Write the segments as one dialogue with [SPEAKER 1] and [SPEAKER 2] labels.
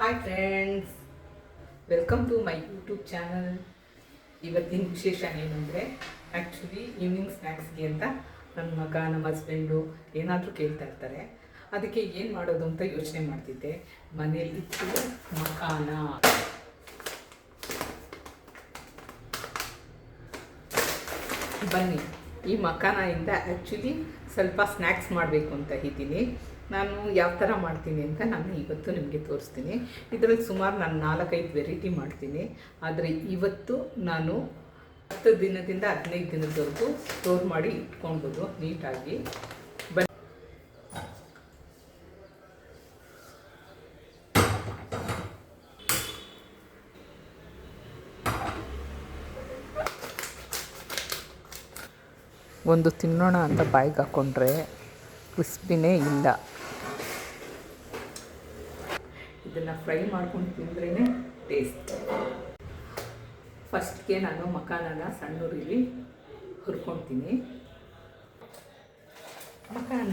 [SPEAKER 1] Hi friends, welcome to my YouTube channel. ಇವತ್ತಿನ ವಿಶೇಷ ಏನಂದರೆ, ಆ್ಯಕ್ಚುಲಿ ಈವ್ನಿಂಗ್ ಸ್ನ್ಯಾಕ್ಸ್ಗೆ ಅಂತ ನನ್ನ ಮಗ, ನಮ್ಮ ಹಸ್ಬೆಂಡು ಏನಾದರೂ ಕೇಳ್ತಾ ಇರ್ತಾರೆ. ಅದಕ್ಕೆ ಏನು ಮಾಡೋದು ಅಂತ ಯೋಚನೆ ಮಾಡ್ತಿದ್ದೆ. ಮನೇಲಿತ್ತು ಮಕಾನ. ಬನ್ನಿ, ಈ ಮಕಾನದಿಂದ ಆ್ಯಕ್ಚುಲಿ ಸ್ವಲ್ಪ ಸ್ನ್ಯಾಕ್ಸ್ ಮಾಡಬೇಕು ಅಂತ ಇದ್ದೀನಿ. ನಾನು ಯಾವ ಥರ ಮಾಡ್ತೀನಿ ಅಂತ ನಾನು ಇವತ್ತು ನಿಮಗೆ ತೋರಿಸ್ತೀನಿ. ಇದರಲ್ಲಿ ಸುಮಾರು ನಾನು 4-5 ವೆರೈಟಿ ಮಾಡ್ತೀನಿ. ಆದರೆ ಇವತ್ತು ನಾನು 10 ದಿನದಿಂದ 15 ದಿನದವರೆಗೂ ಸ್ಟೋರ್ ಮಾಡಿ ಇಟ್ಕೊಳ್ಬೋದು ನೀಟಾಗಿ. ಒಂದು ತಿನ್ನೋಣ ಅಂತ ಬಾಯಿಗೆ ಹಾಕ್ಕೊಂಡ್ರೆ ಕ್ರಿಸ್ಪಿನೇ ಇಲ್ಲ. ಇದನ್ನು ಫ್ರೈ ಮಾಡ್ಕೊಂಡು ತಿಂದ್ರೇ ಟೇಸ್ಟ್. ಫಸ್ಟ್ಗೆ ನಾನು ಮಕಾನನ ಸಣ್ಣ ಉರಿಲಿ ಹುರ್ಕೊಳ್ತೀನಿ. ಮಕಾನ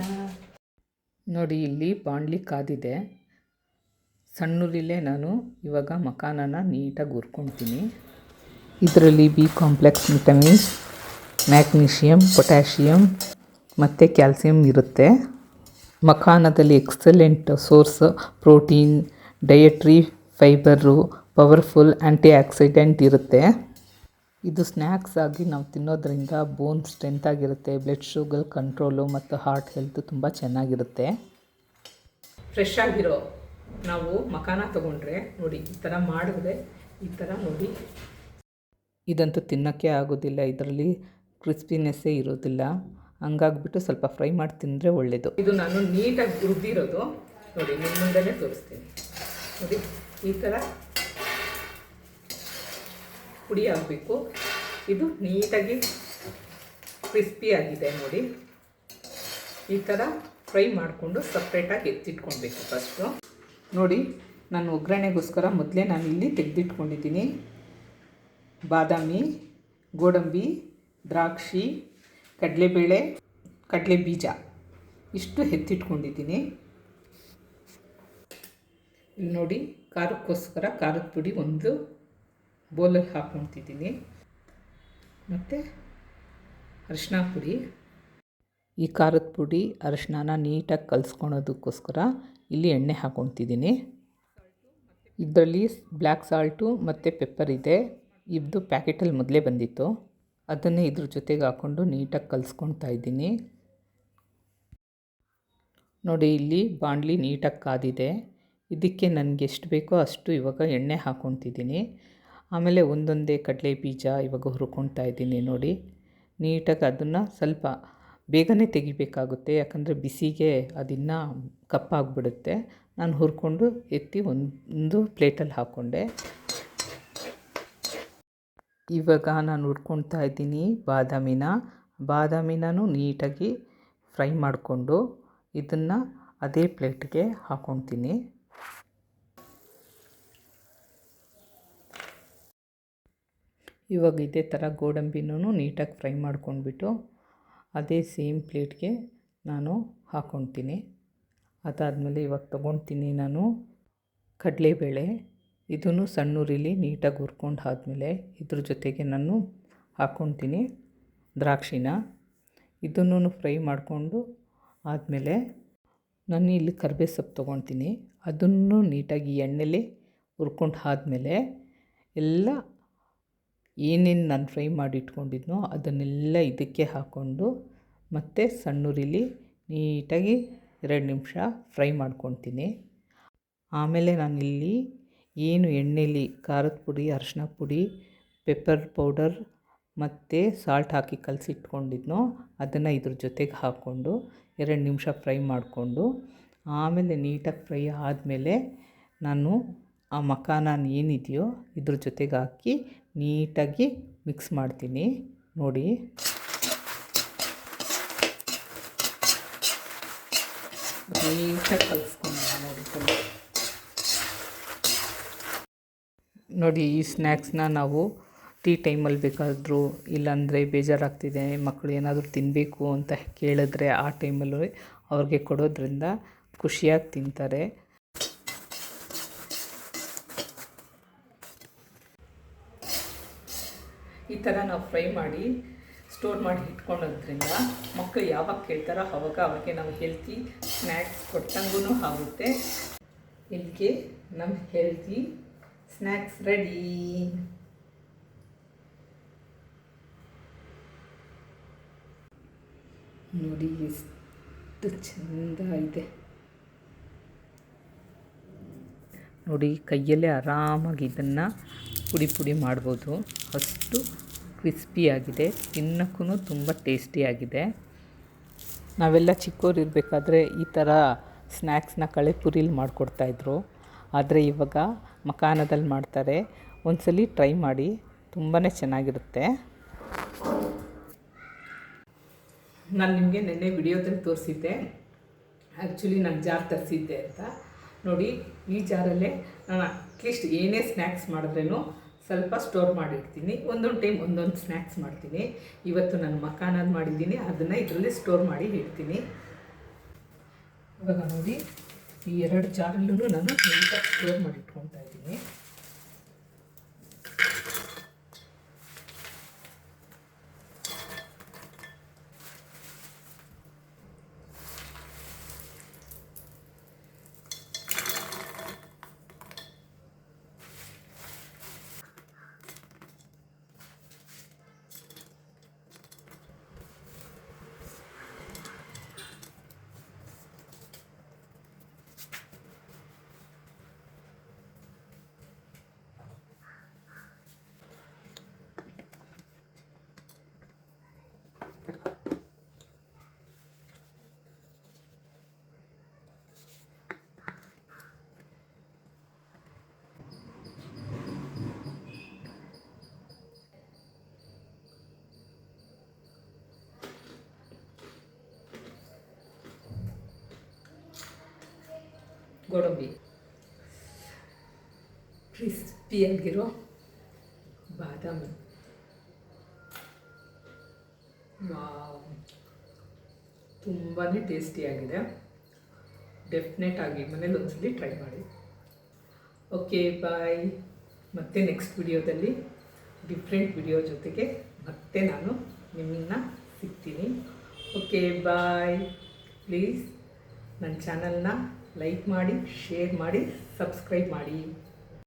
[SPEAKER 1] ನೋಡಿ, ಇಲ್ಲಿ ಬಾಣಲಿ ಕಾದಿದೆ. ಸಣ್ಣ ಉರಿಲೇ ನಾನು ಇವಾಗ ಮಕಾನನ ನೀಟಾಗಿ ಹುರ್ಕೊಳ್ತೀನಿ. ಇದರಲ್ಲಿ B complex vitamins, magnesium, potassium ಮತ್ತು ಕ್ಯಾಲ್ಸಿಯಂ ಇರುತ್ತೆ. ಮಖಾನದಲ್ಲಿ excellent source protein, dietary fibre, powerful antioxidant ಇರುತ್ತೆ. ಇದು ಸ್ನ್ಯಾಕ್ಸ್ ಆಗಿ ನಾವು ತಿನ್ನೋದ್ರಿಂದ ಬೋನ್ ಸ್ಟ್ರೆಂತ್ ಆಗಿರುತ್ತೆ, ಬ್ಲಡ್ ಶುಗರ್ ಕಂಟ್ರೋಲು ಮತ್ತು ಹಾರ್ಟ್ ಹೆಲ್ತ್ ತುಂಬ ಚೆನ್ನಾಗಿರುತ್ತೆ. ಫ್ರೆಶ್ ಆಗಿರೋ ನಾವು ಮಖಾನ ತೊಗೊಂಡ್ರೆ ನೋಡಿ, ಈ ಥರ ಮಾಡಿದ್ರೆ ಈ ಥರ ನೋಡಿ, ಇದಂತೂ ತಿನ್ನೋಕ್ಕೆ ಆಗೋದಿಲ್ಲ. ಇದರಲ್ಲಿ ಕ್ರಿಸ್ಪಿನೆಸ್ಸೇ ಇರೋದಿಲ್ಲ. ಹಂಗಾಗ್ಬಿಟ್ಟು ಸ್ವಲ್ಪ ಫ್ರೈ ಮಾಡಿ ತಿಂದರೆ ಒಳ್ಳೆಯದು. ಇದು ನಾನು ನೀಟಾಗಿ ಹುರಿದಿರೋದು ನೋಡಿ, ನಿಮ್ಮ ಮುಂದೆನೇ ತೋರಿಸ್ತೀನಿ. ನೋಡಿ, ಈ ಥರ ಪುಡಿ ಆಗಬೇಕು. ಇದು ನೀಟಾಗಿ ಕ್ರಿಸ್ಪಿ ಆಗಿದೆ ನೋಡಿ. ಈ ಥರ ಫ್ರೈ ಮಾಡಿಕೊಂಡು ಸಪ್ರೇಟಾಗಿ ಎತ್ತಿಟ್ಕೊಳ್ಬೇಕು. ಫಸ್ಟು ನೋಡಿ, ನಾನು ಒಗ್ಗರಣೆಗೋಸ್ಕರ ಮೊದಲೇ ನಾನು ಇಲ್ಲಿ ತೆಗೆದಿಟ್ಕೊಂಡಿದ್ದೀನಿ. ಬಾದಾಮಿ, ಗೋಡಂಬಿ, ದ್ರಾಕ್ಷಿ, ಕಡಲೆಬೇಳೆ, ಕಡಲೆ ಬೀಜ ಇಷ್ಟು ಎತ್ತಿಟ್ಕೊಂಡಿದ್ದೀನಿ. ಇಲ್ಲಿ ನೋಡಿ, ಖಾರಕ್ಕೋಸ್ಕರ ಖಾರದ ಪುಡಿ ಒಂದು ಬೌಲಲ್ಲಿ ಹಾಕ್ಕೊತಿದ್ದೀನಿ. ಮತ್ತು ಅರಿಶಿನ ಪುಡಿ. ಈ ಖಾರದ ಪುಡಿ ಅರಿಶಿನ ನೀಟಾಗಿ ಕಲಿಸ್ಕೊಳೋದಕ್ಕೋಸ್ಕರ ಇಲ್ಲಿ ಎಣ್ಣೆ ಹಾಕ್ಕೊತಿದ್ದೀನಿ. ಇದರಲ್ಲಿ ಬ್ಲ್ಯಾಕ್ ಸಾಲ್ಟು ಮತ್ತು ಪೆಪ್ಪರ್ ಇದೆ. ಇದು ಪ್ಯಾಕೆಟಲ್ಲಿ ಮೊದಲೇ ಬಂದಿತ್ತು. ಅದನ್ನೇ ಇದ್ರ ಜೊತೆಗೆ ಹಾಕ್ಕೊಂಡು ನೀಟಾಗಿ ಕಲಿಸ್ಕೊಳ್ತಾ ಇದ್ದೀನಿ. ನೋಡಿ, ಇಲ್ಲಿ ಬಾಣಲಿ ನೀಟಾಗಿ ಕಾದಿದೆ. ಇದಕ್ಕೆ ನನಗೆ ಎಷ್ಟು ಬೇಕೋ ಅಷ್ಟು ಇವಾಗ ಎಣ್ಣೆ ಹಾಕ್ಕೊತಿದ್ದೀನಿ. ಆಮೇಲೆ ಒಂದೊಂದೇ ಕಡಲೆ ಬೀಜ ಇವಾಗ ಹುರ್ಕೊಳ್ತಾ ಇದ್ದೀನಿ. ನೋಡಿ, ನೀಟಾಗಿ ಅದನ್ನು ಸ್ವಲ್ಪ ಬೇಗನೆ ತೆಗಿಬೇಕಾಗುತ್ತೆ, ಯಾಕಂದರೆ ಬಿಸಿಗೆ ಅದಿನ್ನೂ ಕಪ್ಪಾಗಿಬಿಡುತ್ತೆ. ನಾನು ಹುರ್ಕೊಂಡು ಎತ್ತಿ ಒಂದು ಪ್ಲೇಟಲ್ಲಿ ಹಾಕ್ಕೊಂಡೆ. ಇವಾಗ ನಾನು ಹುರ್ಕೊಳ್ತಾ ಇದ್ದೀನಿ ಬಾದಾಮಿನೂ ನೀಟಾಗಿ ಫ್ರೈ ಮಾಡಿಕೊಂಡು ಇದನ್ನು ಅದೇ ಪ್ಲೇಟ್ಗೆ ಹಾಕ್ಕೊಳ್ತೀನಿ. ಇವಾಗ ಇದೇ ಥರ ಗೋಡಂಬಿನೂ ನೀಟಾಗಿ ಫ್ರೈ ಮಾಡ್ಕೊಂಡ್ಬಿಟ್ಟು ಅದೇ ಸೇಮ್ ಪ್ಲೇಟ್ಗೆ ನಾನು ಹಾಕ್ಕೊಳ್ತೀನಿ. ಅದಾದಮೇಲೆ ಇವಾಗ ತೊಗೊಳ್ತೀನಿ ನಾನು ಕಡಲೆಬೇಳೆ. ಇದನ್ನು ಸಣ್ಣ ಉರಿಲಿ ನೀಟಾಗಿ ಹುರ್ಕೊಂಡು ಆದಮೇಲೆ ಇದ್ರ ಜೊತೆಗೆ ನಾನು ಹಾಕ್ಕೊಳ್ತೀನಿ ದ್ರಾಕ್ಷಿನ. ಇದನ್ನು ಫ್ರೈ ಮಾಡಿಕೊಂಡು ಆದಮೇಲೆ ನಾನು ಇಲ್ಲಿ ಕರಿಬೇವು ಸೊಪ್ಪು ತೊಗೊಳ್ತೀನಿ. ಅದನ್ನು ನೀಟಾಗಿ ಎಣ್ಣೆಲಿ ಹುರ್ಕೊಂಡು ಆದಮೇಲೆ ಎಲ್ಲ ಏನೇನು ನಾನು ಫ್ರೈ ಮಾಡಿ ಇಟ್ಕೊಂಡಿದ್ನೋ ಅದನ್ನೆಲ್ಲ ಇದಕ್ಕೆ ಹಾಕ್ಕೊಂಡು ಮತ್ತು ಸಣ್ಣ ಉರಿಲಿ ನೀಟಾಗಿ 2 ನಿಮಿಷ ಫ್ರೈ ಮಾಡ್ಕೊತೀನಿ. ಆಮೇಲೆ ನಾನಿಲ್ಲಿ ಏನು ಎಣ್ಣೆಲಿ ಖಾರದ ಪುಡಿ, ಅರಿಶಿನ ಪುಡಿ, ಪೆಪ್ಪರ್ ಪೌಡರ್ ಮತ್ತು ಸಾಲ್ಟ್ ಹಾಕಿ ಕಲಸಿಟ್ಕೊಂಡಿದ್ನೋ ಅದನ್ನು ಇದ್ರ ಜೊತೆಗೆ ಹಾಕ್ಕೊಂಡು 2 ನಿಮಿಷ ಫ್ರೈ ಮಾಡಿಕೊಂಡು ಆಮೇಲೆ ನೀಟಾಗಿ ಫ್ರೈ ಆದಮೇಲೆ ನಾನು ಆ ಮಖಾನ ಏನಿದೆಯೋ ಇದ್ರ ಜೊತೆಗೆ ಹಾಕಿ ನೀಟಾಗಿ ಮಿಕ್ಸ್ ಮಾಡ್ತೀನಿ. ನೋಡಿ, ನೀಟಾಗಿ ಕಲಿಸ್ಕೊಂಡು ನೋಡಿ, ಈ ಸ್ನ್ಯಾಕ್ಸ್ನ ನಾವು ಟೀ ಟೈಮಲ್ಲಿ ಬೇಕಾದರೂ, ಇಲ್ಲಾಂದರೆ ಬೇಜಾರಾಗ್ತಿದೆ ಮಕ್ಕಳು ಏನಾದರೂ ತಿನ್ನಬೇಕು ಅಂತ ಕೇಳಿದ್ರೆ ಆ ಟೈಮಲ್ಲಿ ಅವ್ರಿಗೆ ಕೊಡೋದ್ರಿಂದ ಖುಷಿಯಾಗಿ ತಿಂತಾರೆ. ಈ ಥರ ನಾವು ಫ್ರೈ ಮಾಡಿ ಸ್ಟೋರ್ ಮಾಡಿ ಇಟ್ಕೊಳ್ಳೋದ್ರಿಂದ ಮಕ್ಕಳು ಯಾವಾಗ ಕೇಳ್ತಾರೋ ಆವಾಗ ಅವ್ರಿಗೆ ನಾವು ಹೆಲ್ತಿ ಸ್ನ್ಯಾಕ್ಸ್ ಕೊಟ್ಟಂಗೂ ಆಗುತ್ತೆ. ಇಲ್ಲಿಗೆ ನಮ್ಮ ಹೆಲ್ತಿ ಸ್ನ್ಯಾಕ್ಸ್ ರೆಡಿ. ನೋಡಿ ಎಷ್ಟು ಚೆಂದ ಇದೆ ನೋಡಿ. ಕೈಯಲ್ಲೇ ಆರಾಮಾಗಿ ಇದನ್ನು ಪುಡಿ ಮಾಡ್ಬೋದು. ಅಷ್ಟು ಕ್ರಿಸ್ಪಿಯಾಗಿದೆ, ತಿನ್ನೋಕ್ಕೂ ತುಂಬ ಟೇಸ್ಟಿಯಾಗಿದೆ. ನಾವೆಲ್ಲ ಚಿಕ್ಕವ್ರು ಇರಬೇಕಾದ್ರೆ ಈ ಥರ ಸ್ನ್ಯಾಕ್ಸ್ನ ಕಳೆಪುರಿಲಿ ಮಾಡಿಕೊಡ್ತಾಯಿದ್ರು. ಆದರೆ ಇವಾಗ ಮಕಾನದಲ್ಲಿ ಮಾಡ್ತಾರೆ. ಒಂದ್ಸಲಿ ಟ್ರೈ ಮಾಡಿ, ತುಂಬಾ ಚೆನ್ನಾಗಿರುತ್ತೆ. ನಾನು ನಿಮಗೆ ನೆನ್ನೆ ವಿಡಿಯೋದಲ್ಲಿ ತೋರಿಸಿದ್ದೆ ಆ್ಯಕ್ಚುಲಿ ನಾನು ಜಾರ್ ತರಿಸಿದ್ದೆ ಅಂತ. ನೋಡಿ, ಈ ಜಾರಲ್ಲೇ ನಾನು ಅಟ್ಲೀಸ್ಟ್ ಏನೇ ಸ್ನ್ಯಾಕ್ಸ್ ಮಾಡಿದ್ರೂ ಸ್ವಲ್ಪ ಸ್ಟೋರ್ ಮಾಡಿಡ್ತೀನಿ. ಒಂದೊಂದು ಟೈಮ್ ಒಂದೊಂದು ಸ್ನ್ಯಾಕ್ಸ್ ಮಾಡ್ತೀನಿ. ಇವತ್ತು ನಾನು ಮಕಾನದ್ದು ಮಾಡಿದ್ದೀನಿ, ಅದನ್ನು ಇದರಲ್ಲಿ ಸ್ಟೋರ್ ಮಾಡಿ ಇಡ್ತೀನಿ. ಇವಾಗ ನೋಡಿ, ಈ 2 ಜಾರಲ್ಲೂ ನಾನು ನೀಟಾಗಿ ಸ್ಟೋರ್ ಮಾಡಿ ಇಟ್ಕೊತಾ ಇದ್ದೀನಿ. ಗೋಡಂಬಿ, ಕ್ರಿಸ್ಪಿಯಾಗಿರೋ ಬಾದಾಮಿ, ತುಂಬಾ ಟೇಸ್ಟಿಯಾಗಿದೆ. ಡೆಫಿನೆಟಾಗಿ ಮನೇಲಿ ಒಂದ್ಸಲಿ ಟ್ರೈ ಮಾಡಿ. ಓಕೆ, ಬಾಯ್. ಮತ್ತೆ ನೆಕ್ಸ್ಟ್ ವಿಡಿಯೋದಲ್ಲಿ ಡಿಫ್ರೆಂಟ್ ವಿಡಿಯೋ ಜೊತೆಗೆ ಮತ್ತೆ ನಾನು ನಿಮ್ಮನ್ನು ಸಿಗ್ತೀನಿ. Okay, bye. ಪ್ಲೀಸ್ ನನ್ನ ಚಾನಲ್ನ ಲೈಕ್ ಮಾಡಿ, ಶೇರ್ ಮಾಡಿ, ಸಬ್ಸ್ಕ್ರೈಬ್ ಮಾಡಿ.